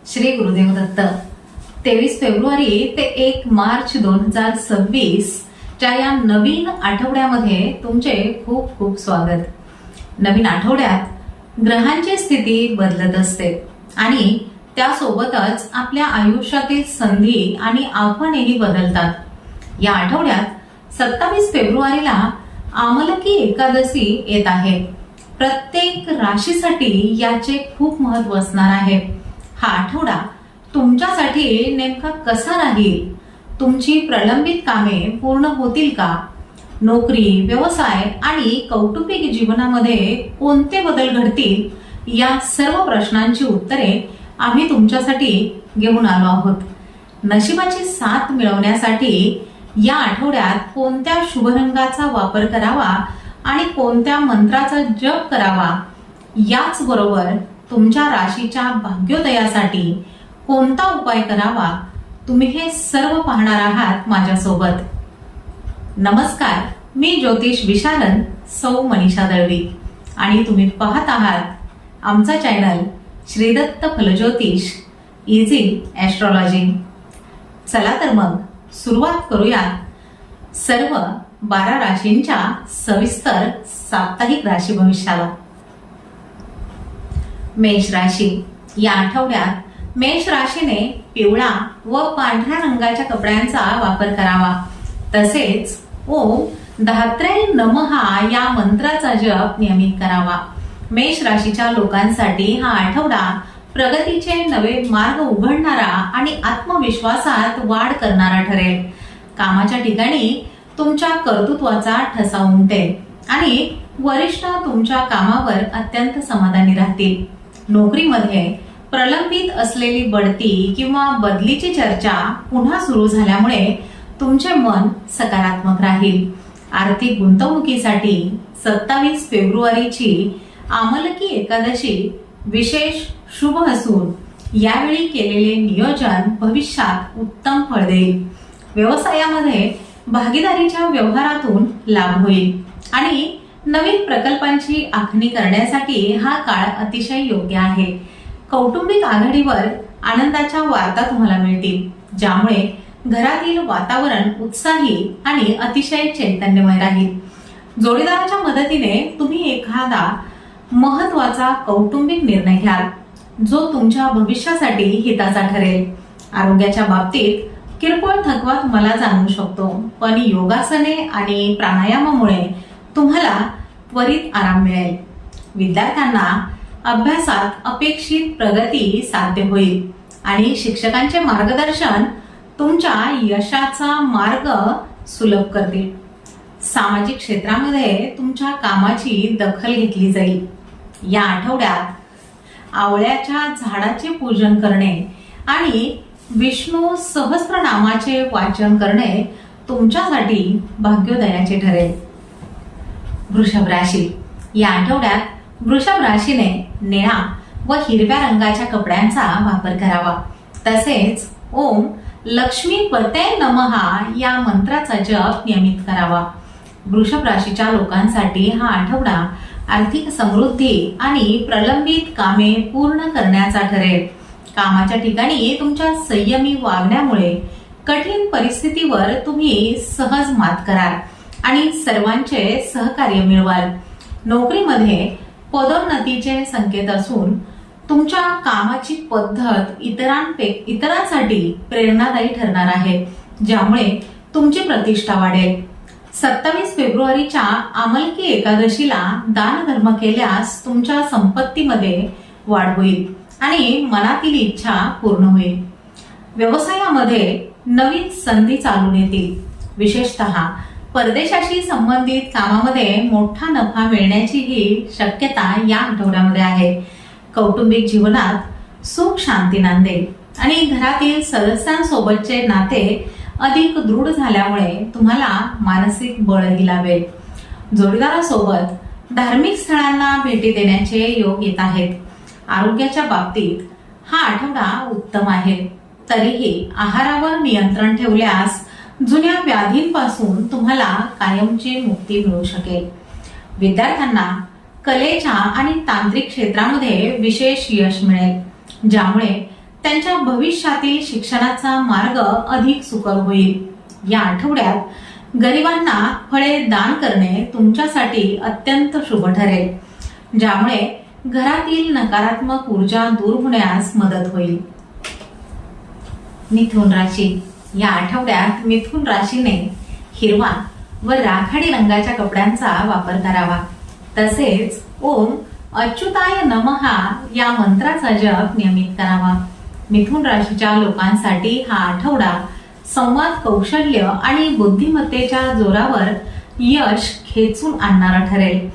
Shri Gurudev Datta. 23 February ते 1 मार्च 2026 च्या या नवीन आठवड्यामध्ये तुमचे खूप खूप स्वागत. नवीन आठवड्यात ग्रहांची स्थिती बदलत असते आणि त्यासोबतच आपल्या आयुष्यातील संधी आणि आव्हानेही बदलतात. या आठवड्यात 27 फेब्रुवारीला आमलकी एकादशी येत आहे. प्रत्येक राशीसाठी याचे खूप महत्त्व असणार आहे. हा आठवडा तुमच्यासाठी नेमका कसा राहील? तुमची प्रलंबित कामे पूर्ण होतील का? नोकरी, व्यवसाय आणि कौटुंबिक जीवनामध्ये कोणते बदल घडतील? या सर्व प्रश्नांची उत्तरे आम्ही तुमच्यासाठी घेऊन आलो आहोत. नशिबाची साथ मिळवण्यासाठी या आठवड्यात कोणत्या शुभ रंगाचा वापर करावा आणि कोणत्या मंत्राचा जप करावा, याच बरोबर तुमच्या राशीच्या भाग्योदयासाठी कोणता उपाय करावा, तुम्ही हे सर्व पाहणार आहात माझ्यासोबत. नमस्कार, मी ज्योतिष विशारद सौ मनीषा दळवी आणि तुम्ही पाहत आहात आमचा चॅनल श्रीदत्त फलज्योतिष इझी ॲस्ट्रॉलॉजी. चला तर मग सुरुवात करूया सर्व 12 राशींच्या सविस्तर साप्ताहिक राशी भविष्याला. मेष राशी. या आठवड्यात मेष राशीने पिवळा व पांढऱ्या रंगाच्या कपड्यांचा वापर करावा. तसेच ओम धात्र्याय नमः या मंत्राचा जप नियमित करावा. मेष राशीच्या लोकांसाठी हा आठवडा प्रगतीचे नवे मार्ग उघडणारा आणि आत्मविश्वासात वाढ करणारा ठरेल. कामाच्या ठिकाणी तुमच्या कर्तृत्वाचा ठसा उमटेल आणि वरिष्ठ तुमच्या कामावर अत्यंत समाधानी राहतील. नोकरीमध्ये प्रलंबित असलेली बढती किंवा बदलीची चर्चा पुन्हा सुरू झाल्यामुळे तुमचे मन सकारात्मक राहील. आर्थिक गुंतवणुकीसाठी 27 फेब्रुवारीची आमलकी एकादशी विशेष शुभ असून यावेळी केलेले नियोजन भविष्यात उत्तम फळ देईल. व्यवसायामध्ये भागीदारीच्या व्यवहारातून लाभ होईल आणि नवीन प्रकल्पांची आखणी करण्यासाठी हा काळ अतिशय योग्य आहे. कौटुंबिक आघाडीवर आनंदाच्या वार्ता तुम्हाला मिळतील, ज्यामुळे घरातील वातावरण उत्साही आणि अतिशय चैतन्यमय राहील. जोडीदाराच्या मदतीने तुम्ही एखादा महत्वाचा कौटुंबिक निर्णय घ्याल, जो तुमच्या भविष्यासाठी हिताचा ठरेल. आरोग्याच्या बाबतीत किरकोळ थकवा तुम्हाला जाणवू शकतो, पण योगासने आणि प्राणायामामुळे तुम्हाला त्वरित आराम मिळेल. विद्यार्थ्यांना अभ्यासात अपेक्षित प्रगती साध्य होईल आणि शिक्षकांचे मार्गदर्शन तुमच्या यशाचा मार्ग सुलभ करतील. सामाजिक क्षेत्रामध्ये तुमच्या कामाची दखल घेतली जाईल. या आठवड्यात आवळ्याच्या झाडाचे पूजन करणे आणि विष्णू सहस्त्रनामाचे वाचन करणे तुमच्यासाठी भाग्योदयाचे ठरेल. वृषभ राशी. या आठवड्यात वृषभ राशीने निळा व हिरव्या रंगाच्या कपड्यांचा वापर करावा. तसेच ओम लक्ष्मीपते नमः या मंत्राचा जप नियमित करावा. वृषभ राशीच्या लोकांसाठी हा आठवडा आर्थिक समृद्धी आणि प्रलंबित कामे पूर्ण करण्याचा ठरेल. कामाच्या ठिकाणी तुमच्या संयमी वागण्यामुळे कठीण परिस्थितीवर तुम्ही सहज मात कराल आणि सर्वांचे सहकार्य मिळवाल. नोकरीमध्ये पदोन्नतीचे संकेत असून तुमच्या कामाची पद्धत इतरांसाठी प्रेरणादायी ठरणार आहे, ज्यामुळे तुमची प्रतिष्ठा वाढेल. 27 फेब्रुवारीच्या आमलकी एकादशीला दान धर्म केल्यास तुमच्या संपत्तीमध्ये वाढ होईल आणि मनातील इच्छा पूर्ण होईल. व्यवसायामध्ये नवीन संधी चालून येतील. विशेषतः परदेशाशी संबंधित कामामध्ये मोठा नफा मिळण्याची ही शक्यता या आठवड्यामध्ये आहे. कौटुंबिक जीवनात सुख शांती नांदेल आणि घरातील सदस्यांसोबतचे नाते अधिक दृढ झाल्यामुळे तुम्हाला मानसिक बळही लाभेल. जोडीदारासोबत धार्मिक स्थळांना भेटी देण्याचे योग येत आहेत. आरोग्याच्या बाबतीत हा आठवडा उत्तम आहे. तरीही आहारावर नियंत्रण ठेवल्यास जुन्या व्याधींपासून तुम्हाला कायमची मुक्ती मिळू शकेल. विद्यार्थ्यांना कलेच्या आणि तांत्रिक क्षेत्रामध्ये विशेष यश मिळेल, ज्यामुळे त्यांच्या भविष्यातील शिक्षणाचा मार्ग अधिक सुकर होईल। या आठवड्यात गरिबांना फळे दान करणे तुमच्यासाठी अत्यंत शुभ ठरेल, ज्यामुळे घरातील नकारात्मक ऊर्जा दूर होण्यास मदत होईल। मिथुन राशी, या आठवड्यात मिथुन राशीने हिरवा व राखाडी रंगाच्या कपड्यांचा वापर करावा। तसेच ओम अच्युताय नमः या मंत्राचा जप नियमित करावा। मिथुन राशीच्या लोकांसाठी हा आठवडा संवाद कौशल्य आणि बुद्धिमत्तेच्या जोरावर यश खेचून आणणारा ठरेल।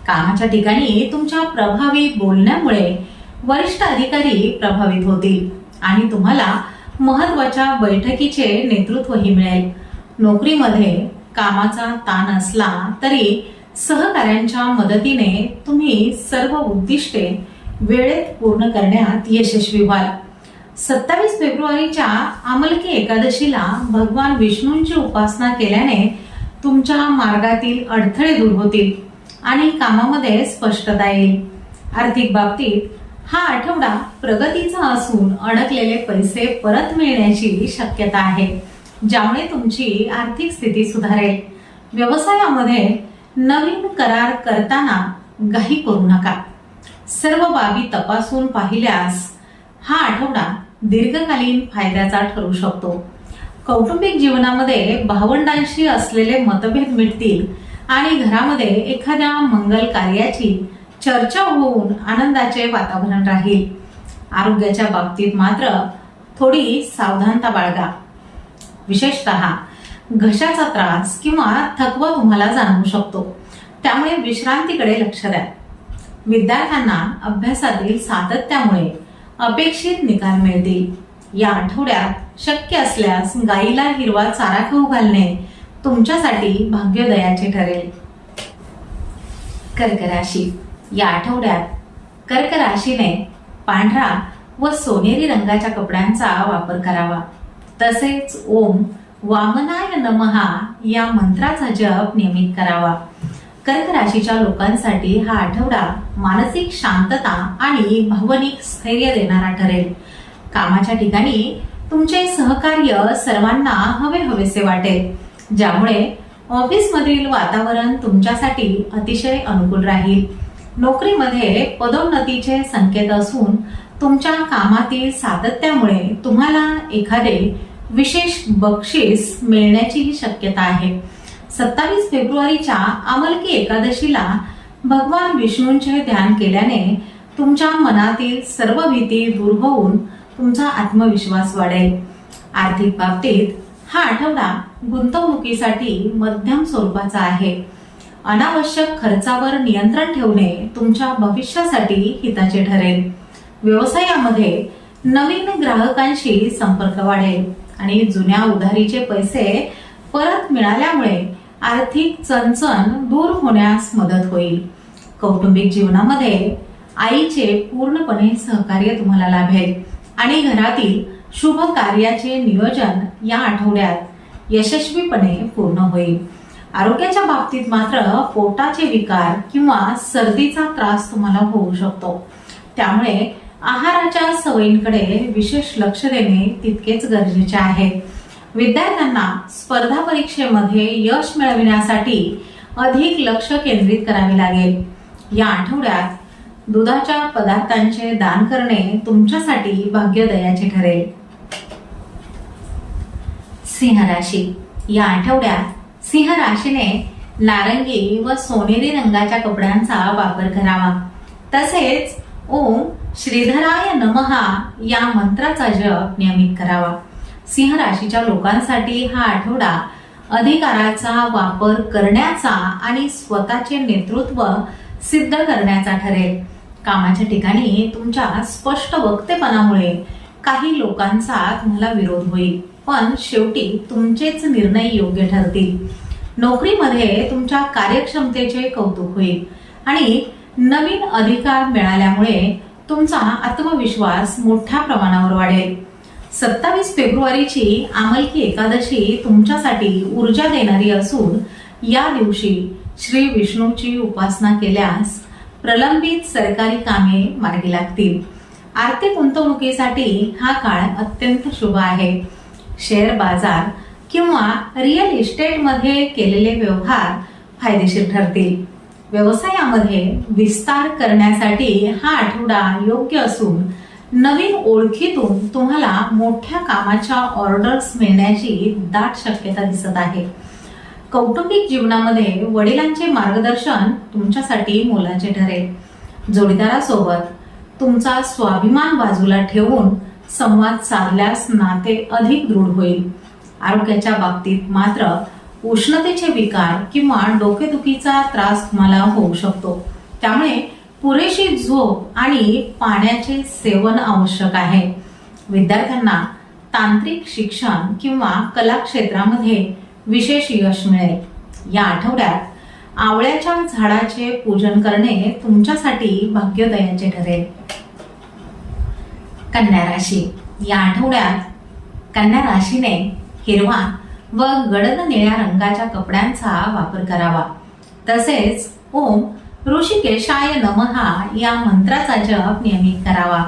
कामाच्या ठिकाणी तुमच्या प्रभावी बोलण्यामुळे वरिष्ठ अधिकारी प्रभावित होतील आणि तुम्हाला महत्त्वाच्या बैठकीचे नेतृत्वही मिळेल। नोकरीमध्ये कामाचा ताण असला तरी सहकाऱ्यांच्या मदतीने तुम्ही सर्व उद्दिष्टे वेळेत पूर्ण करण्यात यशस्वी व्हाल। 27 फेब्रुवारीच्या आमलकी एकादशीला भगवान विष्णूंची उपासना केल्याने तुमच्या मार्गातील अडथळे दूर होतील आणि कामामध्ये स्पष्टता येईल। आर्थिक बाबतीत हा आठवडा प्रगतीचा असून अडकलेले पैसे परत मिळण्याची शक्यता आहे, ज्यामुळे तुमची आर्थिक स्थिती सुधारेल। व्यवसायामध्ये नवीन करार करताना घाई करू नका। सर्व बाबी तपासून पाहिल्यास हा आठवडा दीर्घकालीन फायद्याचा ठरू शकतो। कौटुंबिक जीवनामध्ये भावंडांशी असलेले मतभेद मिटतील आणि घरामध्ये एखाद्या मंगल कार्याची चर्चा होऊन आनंदाचे वातावरण राहील। आरोग्याच्या बाबतीत मात्र थोडी सावधानता बाळगा। विशेषतः घशाचा त्रास किंवा थकवा तुम्हाला जाणवू शकतो, त्यामुळे विश्रांतीकडे लक्ष द्या। विद्यार्थ्यांना अभ्यासातील सातत्यामुळे अपेक्षित निकाल मिळतील। या आठवड्यात शक्य असल्यास गायीला हिरवा चारा खाऊ घालणे तुमच्यासाठी भाग्योदयाचे ठरेल। कर्क राशी, या आठवड्यात कर्क राशीने पांढरा व सोनेरी रंगाच्या कपड्यांचा वापर करावा। तसेच ओम वामनाय नमः या मंत्राचा जप नियमित करावा। कर्क राशीच्या लोकांसाठी हा आठवडा मानसिक शांतता आणि भावनिक स्थैर्य देणारा ठरेल। कामाच्या ठिकाणी तुमचे सहकार्य सर्वांना हवेसे वाटेल, ज्यामुळे ऑफिसमधील वातावरण तुमच्यासाठी अतिशय अनुकूल राहील। नोकरीमध्ये पदोन्नतीचे संकेत असून तुमच्या कामातील सातत्यामुळे तुम्हाला एखादे विशेष बक्षीस मिळण्याची शक्यता आहे। 27 फेब्रुवारीच्या आमलकी एकादशीला भगवान विष्णूंचे ध्यान केल्याने तुमच्या मनातील सर्व भीती दूर होऊन तुमचा आत्मविश्वास वाढेल। आर्थिक बाबतीत हा आठवडा गुंतवणुकीसाठी मध्यम स्वरूपाचा आहे। अनावश्यक खर्चावर नियंत्रण ठेवणे तुमच्या भविष्यासाठी हिताचे ठरेल। व्यवसायामध्ये नवीन ग्राहकांशी संपर्क वाढेल आणि जुन्या उधारीचे पैसे परत मिळाल्यामुळे आर्थिक चणचण दूर होण्यास मदत होईल। कौटुंबिक जीवनामध्ये आईचे पूर्णपणे सहकार्य तुम्हाला लाभेल आणि घरातील शुभ कार्याचे नियोजन या आठवड्यात यशस्वीपणे पूर्ण होईल। आरोग्याच्या बाबतीत मात्र पोटाचे विकार किंवा सर्दीचा त्रास तुम्हाला होऊ शकतो, त्यामुळे आहाराच्या सवयींकडे विशेष लक्ष देणे तितकेच गरजेचे आहे। विद्यार्थ्यांना स्पर्धा परीक्षेमध्ये यश मिळविण्यासाठी अधिक लक्ष केंद्रित करावे लागेल। या आठवड्यात दुधाच्या पदार्थांचे दान करणे तुमच्यासाठी भाग्योदयाचे ठरेल। सिंह राशी, या आठवड्यात सिंह राशीने नारंगी व सोनेरी रंगाच्या कपड्यांचा वापर करावा। तसेच ओम श्रीधराय नमः या मंत्राचा जप नियमित करावा। सिंह राशीच्या लोकांसाठी हा आठवडा अधिकाराचा वापर करण्याचा आणि स्वतःचे नेतृत्व सिद्ध करण्याचा ठरेल। कामाच्या ठिकाणी तुमच्या स्पष्ट वक्तेपणामुळे काही लोकांचा तुम्हाला विरोध होईल, पण शेवटी तुमचेच निर्णय योग्य ठरतील। नोकरीमध्ये तुमच्या कार्यक्षमतेचे कौतुक होईल आणि नवीन अधिकार मिळाल्यामुळे तुमचा आत्मविश्वास मोठ्या प्रमाणावर वाढेल। 27 फेब्रुवारीची आमलकी एकादशी तुमच्यासाठी ऊर्जा देणारी असून या दिवशी श्री विष्णूची उपासना केल्यास प्रलंबित सरकारी कामे मार्गी लागतील। आर्थिक गुंतवणुकीसाठी हा काळ अत्यंत शुभ आहे. शेअर बाजार किंवा रिअल इस्टेटमध्ये केलेले व्यवहार फायदेशीर ठरतील. व्यवसायामध्ये विस्तार करण्यासाठी हा आठवडा योग्य असून नवीन ओळखीतून तुम्हाला मोठ्या कामाच्या ऑर्डर्स मिळण्याची दाट शक्यता दिसत आहे. कौटुंबिक जीवनामध्ये वडिलांचे मार्गदर्शन तुमच्यासाठी मोलाचे ठरेल. जोडीदारासोबत तुमचा स्वाभिमान बाजूला ठेवून संवाद साधल्यास नाते अधिक दृढ होईल. आरोग्याच्या बाबतीत मात्र उष्णतेचे विकार किंवा डोकेदुखीचा त्रास तुम्हाला होऊ शकतो. त्यामुळे पुरेशी झोप आणि पाण्याचे सेवन आवश्यक आहे. विद्यार्थ्यांना तांत्रिक शिक्षण किंवा कला क्षेत्रामध्ये विशेष यश मिळेल. या आठवड्यात आवळ्याच्या झाडाचे पूजन करणे तुमच्यासाठी भाग्योदयाचे ठरेल. कन्या राशी. या आठवड्यात कन्या राशीने हिरवा व गडद निळ्या रंगाच्या कपड्यांचा वापर करावा. तसेच ओम ऋषिकेशाय नमहा या मंत्राचा जप नियमित करावा.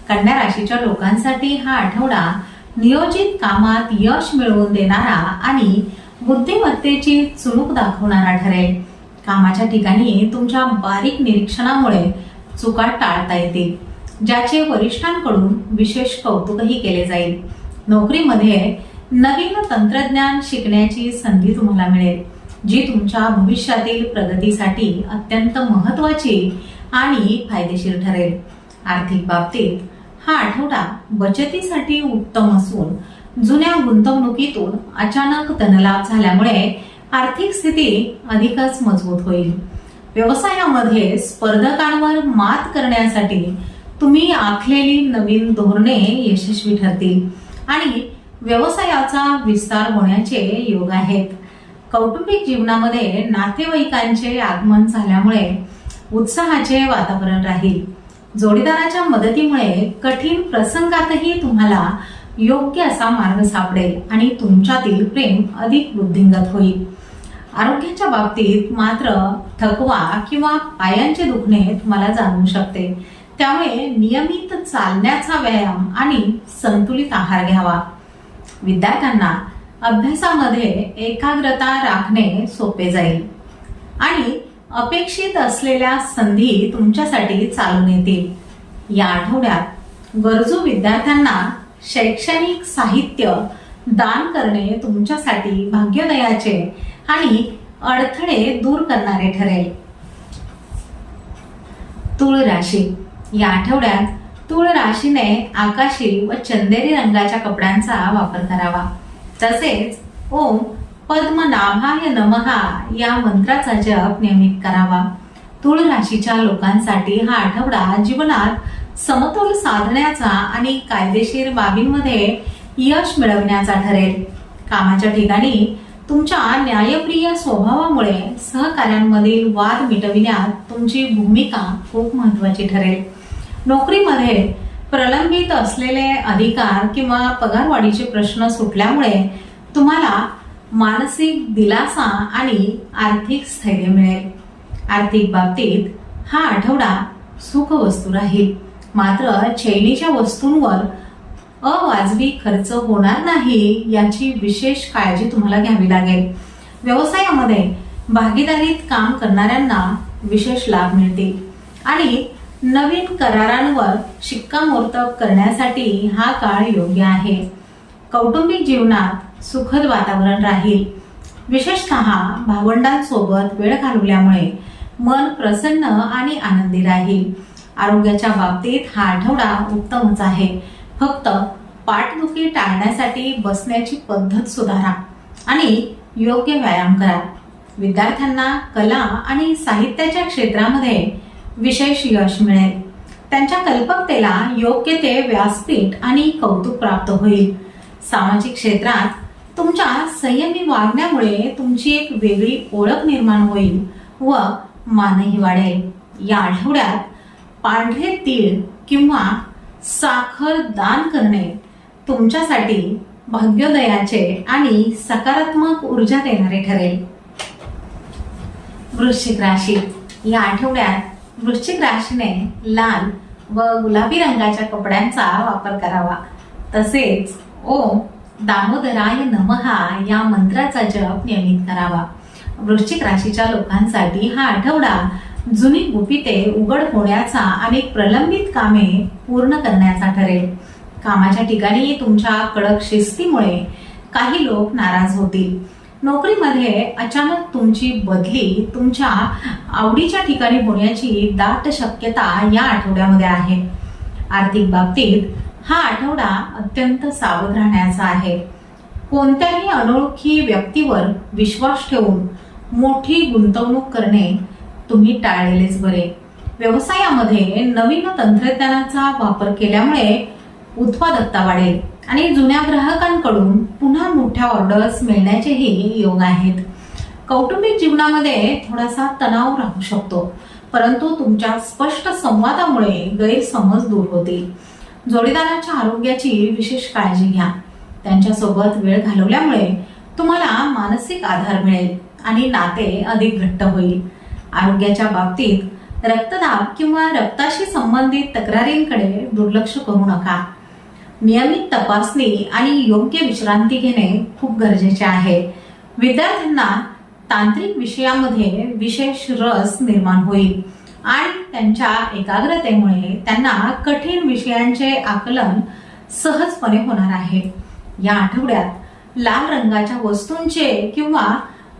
कन्या राशीच्या लोकांसाठी हा आठवडा नियोजित कामात यश मिळवून देणारा आणि बुद्धिमत्तेची चुणूक दाखवणारा ठरेल. कामाच्या ठिकाणी तुमच्या बारीक निरीक्षणामुळे चुका टाळता येतील, ज्याचे वरिष्ठांकडून विशेष कौतुकही केले जाईल. नोकरीमध्ये नवीन तंत्रज्ञान शिकण्याची संधी तुम्हाला मिळेल, जी तुमच्या भविष्यातील प्रगतीसाठी अत्यंत महत्वाची आणि फायदेशीर ठरेल. आर्थिक बाबतीत हा आठवडा बचतीसाठी उत्तम असून जुन्या गुंतवणुकीतून अचानक धनलाभ झाल्यामुळे आर्थिक स्थिती अधिकच मजबूत होईल. व्यवसायामध्ये स्पर्धकांवर मात करण्यासाठी तुम्ही आखलेली नवीन धोरणे यशस्वी ठरतील आणि व्यवसायाचा विस्तार होण्याचे योग आहेत. कौटुंबिक जीवनामध्ये नातेवाईकांचे आगमन झाल्यामुळे उत्साहाचे वातावरण राहील. जोडीदाराच्या मदतीमुळे कठीण प्रसंगातही तुम्हाला योग्य असा मार्ग सापडेल आणि तुमच्यातील प्रेम अधिक वृद्धिंगत होईल. आरोग्याच्या बाबतीत मात्र थकवा किंवा पायांचे दुखणे तुम्हाला जाणवू शकते. त्यामुळे नियमित चालण्याचा व्यायाम आणि संतुलित आहार घ्यावा. विद्यार्थ्यांना अभ्यासामध्ये एकाग्रता राखणे सोपे जाईल आणि अपेक्षित असलेल्या संधी तुमच्यासाठी चालून येतील. या आठवड्यात गरजू विद्यार्थ्यांना शैक्षणिक साहित्य दान करणे तुमच्यासाठी भाग्योदयाचे आणि अडथळे दूर करणारे ठरेल. तुळ राशी. या आठवड्यात तुळ राशीने आकाशी व चंदेरी रंगाच्या कपड्यांचा वापर करावा. तसेच ओम पद्मनाभाय नमहा या मंत्राचा जप नियमित करावा. तुळ राशीच्या लोकांसाठी हा आठवडा जीवनात समतोल साधण्याचा आणि कायदेशीर बाबींमध्ये यश मिळवण्याचा ठरेल. कामाच्या ठिकाणी तुमच्या न्यायप्रिय स्वभावामुळे सहकाऱ्यांमधील वाद मिटविण्यात तुमची भूमिका खूप महत्वाची ठरेल. नोकरीमध्ये प्रलंबित असलेले अधिकार किंवा पगारवाढीचे प्रश्न सुटल्यामुळे तुम्हाला मानसिक दिलासा आणि आर्थिक स्थैर्य मिळेल. आर्थिक बाबतीत हा आठवडा सुखवस्तू राहील, मात्र चैनीच्या वस्तूंवर अवाजवी खर्च होणार नाही याची विशेष काळजी तुम्हाला घ्यावी लागेल. व्यवसायामध्ये भागीदारीत काम करणाऱ्यांना विशेष लाभ मिळतील आणि नवीन करारांवर शिक्कामोर्तब करण्यासाठी हा काळ योग्य आहे. कौटुंबिक जीवनात सुखद वातावरण राहील. विशेषतः भावंडांसोबत वेळ घालवल्यामुळे मन प्रसन्न आणि आनंदी राहील. आरोग्याच्या बाबतीत हा आठवडा उत्तमच आहे. फक्त पाठदुखी टाळण्यासाठी बसण्याची पद्धत सुधारा आणि योग्य व्यायाम करा. विद्यार्थ्यांना कला आणि साहित्याच्या क्षेत्रामध्ये विशेष यश मिळेल. त्यांच्या कल्पकतेला योग्य ते व्यासपीठ आणि कौतुक प्राप्त होईल. सामाजिक क्षेत्रात तुमच्या संयमी वागण्यामुळे तुमची एक वेगळी ओळख निर्माण होईल व मानही वाढेल. या आठवड्यात पांढरे तीळ किंवा साखर दान करणे तुमच्यासाठी भाग्योदयाचे आणि सकारात्मक ऊर्जा देणारे ठरेल. वृश्चिक राशी. या आठवड्यात वृश्चिक राशीने लाल व गुलाबी रंगाच्या कपड्यांचा वापर करावा. तसेच ओम दामोदराय नमहा या मंत्राचा जप नियमित करावा. वृश्चिक राशीच्या लोकांसाठी हा आठवडा जुनी गुपिते उघड होण्याचा आणि प्रलंबित कामे पूर्ण करण्याचा ठरेल. कामाच्या ठिकाणी तुमच्या कडक शिस्तीमुळे काही लोक नाराज होतील. नोकरीमध्ये अचानक तुमची बदली तुमच्या आवडीच्या ठिकाणी होण्याची दाट शक्यता या आठवड्यामध्ये आहे. आर्थिक बाबतीत हा आठवडा अत्यंत सावध राहण्याचा आहे. कोणत्याही अनोळखी व्यक्तीवर विश्वास ठेवून मोठी गुंतवणूक करणे तुम्ही टाळलेलेच बरे. व्यवसायामध्ये नवीन तंत्रज्ञानाचा वापर केल्यामुळे उत्पादकता वाढेल आणि जुन्या ग्राहकांकडून पुन्हा मोठ्या ऑर्डर्स मिळण्याचेही योग आहेत. कौटुंबिक जीवनामध्ये थोडासा तणाव राहू शकतो, परंतु तुमच्या स्पष्ट संवादामुळे गैरसमज दूर होतील. जोडीदाराच्या आरोग्याची विशेष काळजी घ्या. त्यांच्यासोबत वेळ घालवल्यामुळे तुम्हाला मानसिक आधार मिळेल आणि नाते अधिक घट्ट होईल. आरोग्याच्या बाबतीत रक्तदाब किंवा रक्ताशी संबंधित तक्रारींकडे दुर्लक्ष करू नका. नियमित तपासणी आणि योग्य विश्रांती घेणे खूप गरजेचे आहे. विद्यार्थ्यांना तांत्रिक विषयामध्ये विशेष रस निर्माण होईल आणि त्यांच्या एकाग्रतेमुळे त्यांना कठीण विषयांचे आकलन सहजपणे होणार आहे. या आठवड्यात लाल रंगाच्या वस्तूंचे किंवा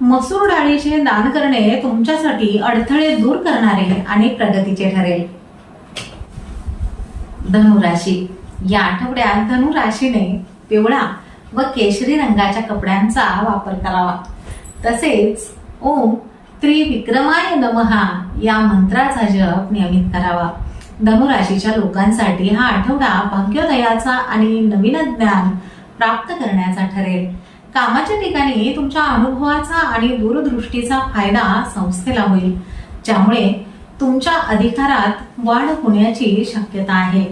मसूर डाळीचे दान करणे तुमच्यासाठी अडथळे दूर करणारे आणि प्रगतीचे ठरेल. धनुराशी. या आठवड्यात धनुराशीने पिवळा व केशरी रंगाच्या कपड्यांचा वापर करावा. तसेच ओम त्रिविक्रमाय नमहा या मंत्राचा जप नियमित करावा. धनुराशीच्या लोकांसाठी हा आठवडा भाग्योदयाचा आणि नवीन ज्ञान प्राप्त करण्याचा ठरेल. कामाच्या ठिकाणी तुमच्या अनुभवाचा आणि दूरदृष्टीचा फायदा संस्थेला होईल, ज्यामुळे तुमच्या अधिकारात वाढ होण्याची शक्यता आहे.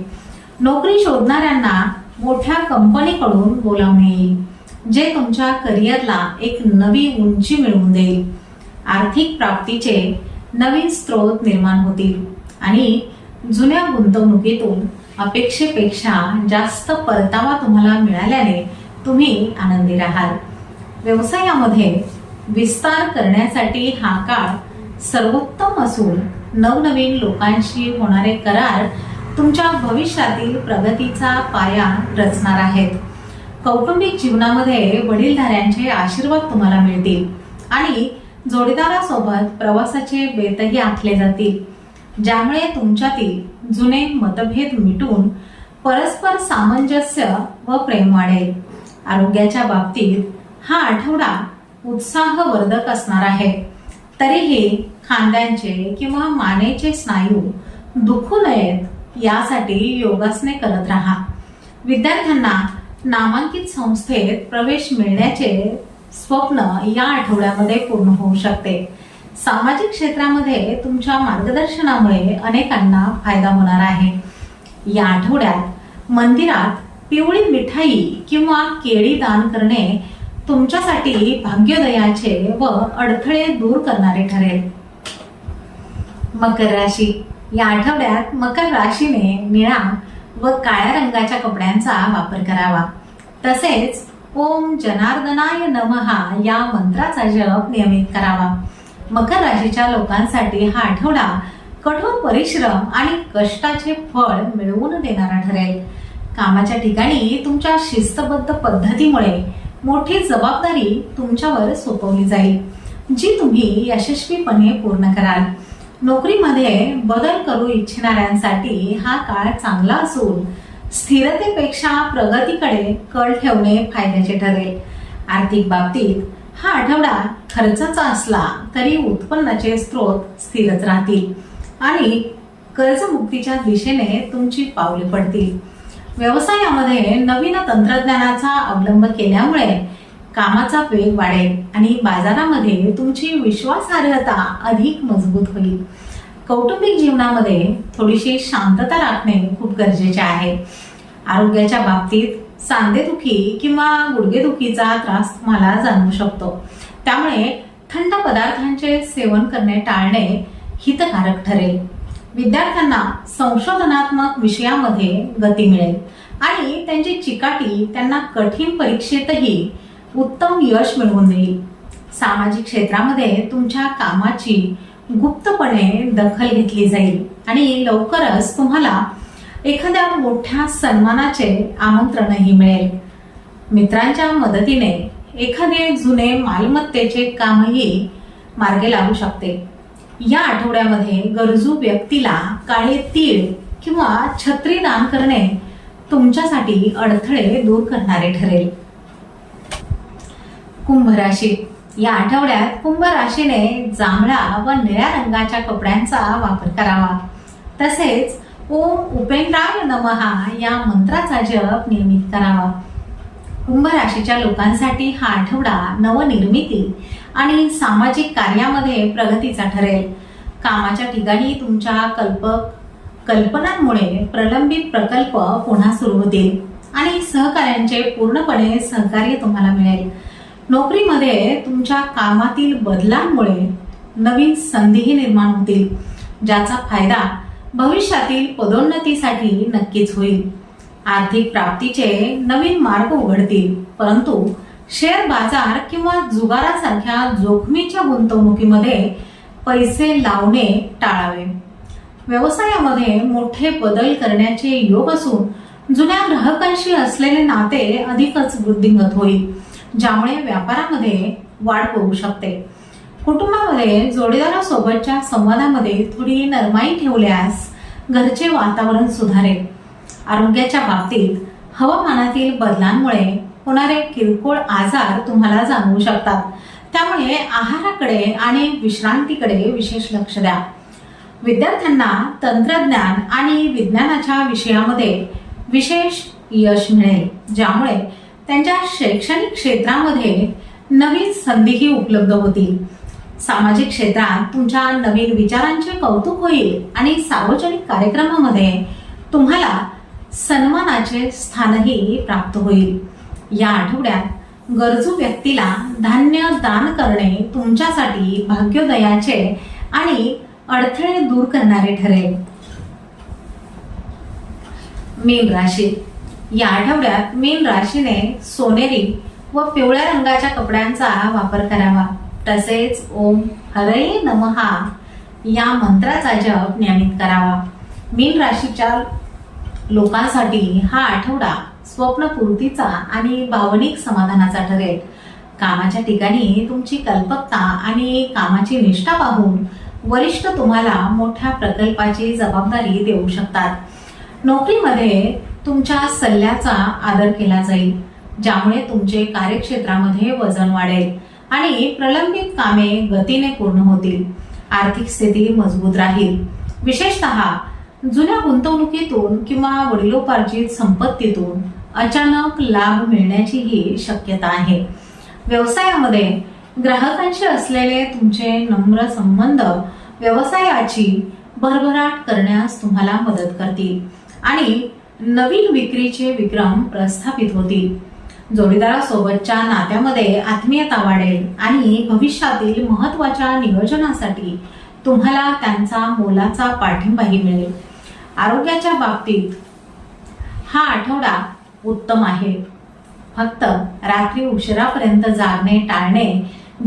नोकरी शोधणाऱ्यांना मोठ्या कंपनीकडून बोलावणे येईल, जे तुमच्या करिअरला एक नवी उंची मिळवून देईल. आर्थिक प्राप्तीचे नवीन स्रोत निर्माण होतील आणि जुन्या गुंतवणुकीतून अपेक्षेपेक्षा जास्त परतावा तुम्हाला मिळाल्याने तुम्ही आनंदी राहाल. व्यवसायामध्ये विस्तार करण्यासाठी हा काळ सर्वोत्तम असून नवनवीन लोकांशी होणारे करार तुमच्या भविष्यातील प्रगतीचा पाया रचणार आहेत. कौटुंबिक जीवनामध्ये वडीलधाऱ्यांचे आशीर्वाद तुम्हाला मिळतील आणि जोडीदारासोबत प्रवासाचे बेतही आखले जातील, ज्यामुळे तुमच्यातील जुने मतभेद मिटून परस्पर सामंजस्य व प्रेम वाढेल. आरोग्याच्या बाबतीत हा आठवडा उत्साहवर्धक असणार आहे. तरीही खांद्यांचे किंवा मानेचे स्नायू दुखू नयेत यासाठी योगासने करत राहा. विद्यार्थ्यांना नामांकित संस्थेत प्रवेश मिळण्याचे स्वप्न या आठवड्यामध्ये पूर्ण होऊ शकते. सामाजिक क्षेत्रामध्ये तुमच्या मार्गदर्शनामुळे अनेकांना फायदा होणार आहे. या आठवड्यात मंदिरात पिवळी मिठाई किंवा केळी दान करणे तुमच्यासाठी भाग्योदयाचे व अडथळे दूर करणारे ठरेल. मकर राशी. या आठवड्यात मकर राशीने निळा व काळ्या रंगाच्या कपड्यांचा वापर करावा. तसेच ओम जनार्दनाय नमहा या मंत्राचा जप नियमित करावा. मकर राशीच्या लोकांसाठी हा आठवडा कठोर परिश्रम आणि कष्टाचे फळ मिळवून देणारा ठरेल. कामाच्या ठिकाणी तुमच्या शिस्तबद्ध पद्धतीमुळे मोठी जबाबदारी तुमच्यावर सोपवली जाईल, जी तुम्ही यशस्वीपणे पूर्ण कराल. नोकरीमध्ये बदल करू इच्छिणाऱ्यांसाठी हा काळ चांगला असून स्थिरतेपेक्षा प्रगतीकडे कल ठेवणे फायद्याचे ठरेल. आर्थिक बाबतीत हा आठवडा खर्चाचा असला तरी उत्पन्नाचे स्रोत स्थिरच राहतील आणि कर्जमुक्तीच्या दिशेने तुमची पावले पडतील. व्यवसायामध्ये नवीन तंत्रज्ञानाचा अवलंब केल्यामुळे कामाचा वेग वाढेल आणि बाजारामध्ये तुमची विश्वासार्हता अधिक मजबूत होईल. कौटुंबिक जीवनामध्ये थोडीशी शांतता राखणे खूप गरजेचे आहे. आरोग्याच्या बाबतीत सांधेदुखी किंवा गुडघेदुखीचा त्रास तुम्हाला जाणवू शकतो, त्यामुळे थंड पदार्थांचे सेवन करणे टाळणे हितकारक ठरेल. विद्यार्थ्यांना संशोधनात्मक विषयामध्ये गती मिळेल आणि त्यांची चिकाटी त्यांना कठीण परीक्षेतही उत्तम यश मिळवून देईल. सामाजिक क्षेत्रामध्ये तुमच्या कामाची गुप्तपणे दखल घेतली जाईल आणि लवकरच तुम्हाला एखाद्या मोठ्या सन्मानाचे आमंत्रणही मिळेल. मित्रांच्या मदतीने एखादे जुने मालमत्तेचे कामही मार्गी लागू शकते. या आठवड्यामध्ये गरजू व्यक्तीला काळे तीळ किंवा छत्री दान करणे तुमच्यासाठी अडथळे दूर करणारे ठरेल. कुंभ राशी. या आठवड्यात कुंभ राशीने जांभळा व निळ्या रंगाच्या कपड्यांचा वापर करावा. तसेच ओम उपेंद्राय नमः या मंत्राचा जप नियमित करावा. कुंभ राशीच्या लोकांसाठी हा आठवडा नवनिर्मिती आणि सामाजिक कार्यामध्ये प्रगतीचा ठरेल. कामाच्या ठिकाणी तुमच्या कल्पनांमुळे प्रलंबित प्रकल्प पुन्हा सुरू होतील आणि सहकाऱ्यांचे पूर्णपणे सहकार्य तुम्हाला मिळेल. नोकरीमध्ये तुमच्या कामातील बदलांमुळे नवीन संधीही निर्माण होतील, ज्याचा फायदा भविष्यातील पदोन्नतीसाठी नक्कीच होईल. आर्थिक प्राप्तीचे नवीन मार्ग उघडतील, परंतु शेअर बाजार किंवा जुगारासारख्या जोखमीच्या गुंतवणुकीमध्ये पैसे लावणे टाळावे. व्यवसायामध्ये मोठे बदल करण्याचे योग असून जुन्या ग्राहकांशी असलेले नाते अधिकच वृद्धिंगत होईल, ज्यामुळे व्यापारामध्ये वाढ होऊ शकते. कुटुंबामध्ये जोडीदारासोबतच्या संवादामध्ये थोडी नरमाई ठेवल्यास घरचे वातावरण सुधारेल. आरोग्याच्या बाबतीत हवामानातील बदलांमुळे होणारे किरकोळ आजार तुम्हाला जाणवू शकतात, त्यामुळे आहाराकडे आणि विश्रांतीकडे विशेष लक्ष द्या. विद्यार्थ्यांना तंत्रज्ञान आणि विज्ञानाच्या विषयामध्ये विशेष यश मिळेल, ज्यामुळे त्यांच्या शैक्षणिक क्षेत्रामध्ये नवीन संधीही उपलब्ध होतील. सामाजिक क्षेत्रात तुमच्या नवीन विचारांचे कौतुक होईल आणि सार्वजनिक कार्यक्रमामध्ये तुम्हाला सन्मानाचे स्थानही प्राप्त होईल. या आठवड्यात गरजू व्यक्तीला धान्य दान करणे तुमच्यासाठी भाग्योदयाचे आणि अडथळे दूर करणारे ठरेल. मीन राशी. या आठवड्यात मीन राशीने सोनेरी व पिवळ्या रंगाच्या कपड्यांचा वापर करावा. तसेच ओम हरये नमः या मंत्राचा जप नियमित करावा. मीन राशीच्या लोकांसाठी हा आठवडा स्वप्नपूर्तीचा आणि भावनिक समाधानाचा ठरेल. कामाच्या ठिकाणी तुमची कल्पकता आणि कामाची निष्ठा पाहून वरिष्ठ तुम्हाला मोठ्या प्रकल्पाची जबाबदारी देऊ शकतात. नोकरीमध्ये तुमच्या सल्ल्याचा आदर केला जाईल, ज्यामुळे तुमचे कार्यक्षेत्रामध्ये वजन वाढेल आणि प्रलंबित कामे गतीने पूर्ण होतील. आर्थिक स्थिती मजबूत राहील. विशेषतः जुन्या गुंतवणुकीतून किंवा वडिलोपार्जित संपत्तीतून अचानक लाभ मिळण्याचीही शक्यता आहे. व्यवसायामध्ये ग्राहकांशी असलेले तुमचे नम्र संबंध व्यवसायाची भरभराट करण्यास तुम्हाला मदत करतील आणि नवीन विक्रीचे विक्रम प्रस्थापित होतील. जोडीदारासोबतच्या नात्यामध्ये आत्मीयता वाढेल आणि भविष्यातील महत्त्वाच्या नियोजनासाठी तुम्हाला त्यांचा मोलाचा पाठिंबाही मिळेल. आरोग्याच्या बाबतीत हा आठवडा उत्तम आहे. फक्त रात्री उशिरापर्यंत जागणे टाळणे,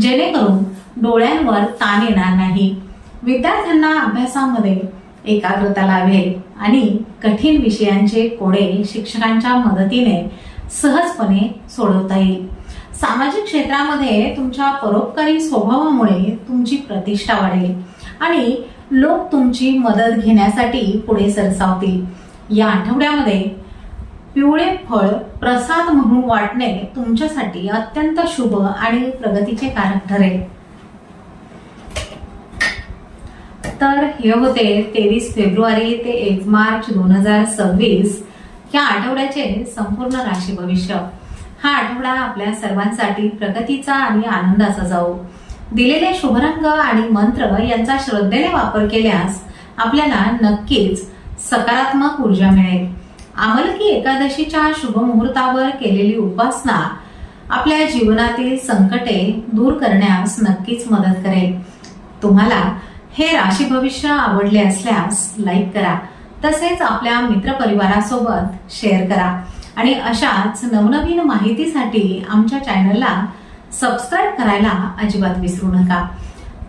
जेणेकरून डोळ्यांवर ताण येणार नाही. विद्यार्थ्यांना अभ्यासामध्ये एकाग्रता लाभेल आणि कठीण विषयांचे कोडे शिक्षकांच्या मदतीने सहजपणे सोडवता येईल. सामाजिक क्षेत्रामध्ये तुमच्या परोपकारी स्वभावामुळे तुमची प्रतिष्ठा वाढेल आणि लोक तुमची मदत घेण्यासाठी पुढे सरसावतील. या आठवड्यामध्ये पिवळे फळ प्रसाद म्हणून वाटणे तुमच्यासाठी अत्यंत शुभ आणि प्रगतीचे कारक ठरेल. तर हे होते 23 फेब्रुवारी ते 1 मार्च 2026 या आठवड्याचे संपूर्ण राशी भविष्य. हा आठवडा आपल्या सर्वांसाठी प्रगतीचा आणि आनंदाचा जाऊ. दिलेले शुभरंग आणि मंत्र यांचा श्रद्धेने वापर केल्यास आपल्याला नक्कीच सकारात्मक ऊर्जा मिळेल. आमलकी एकादशीच्या शुभ मुहूर्तावर केलेली उपासना आपल्या जीवनातील संकटे दूर करण्यास नक्कीच मदत करेल. तुम्हाला हे राशी भविष्य आवडले असल्यास लाईक करा, तसेच आपल्या मित्रपरिवारासोबत शेअर करा आणि अशाच नवनवीन माहितीसाठी आमच्या चॅनलला सबस्क्राईब करायला अजिबात विसरू नका.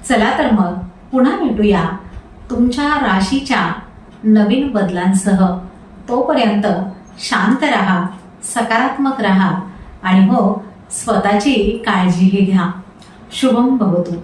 चला तर मग पुन्हा भेटूया तुमच्या राशीच्या नवीन बदलांसह. तोपर्यंत शांत राहा, सकारात्मक राहा आणि हो, स्वतःची काळजीही घ्या. शुभम भवतु.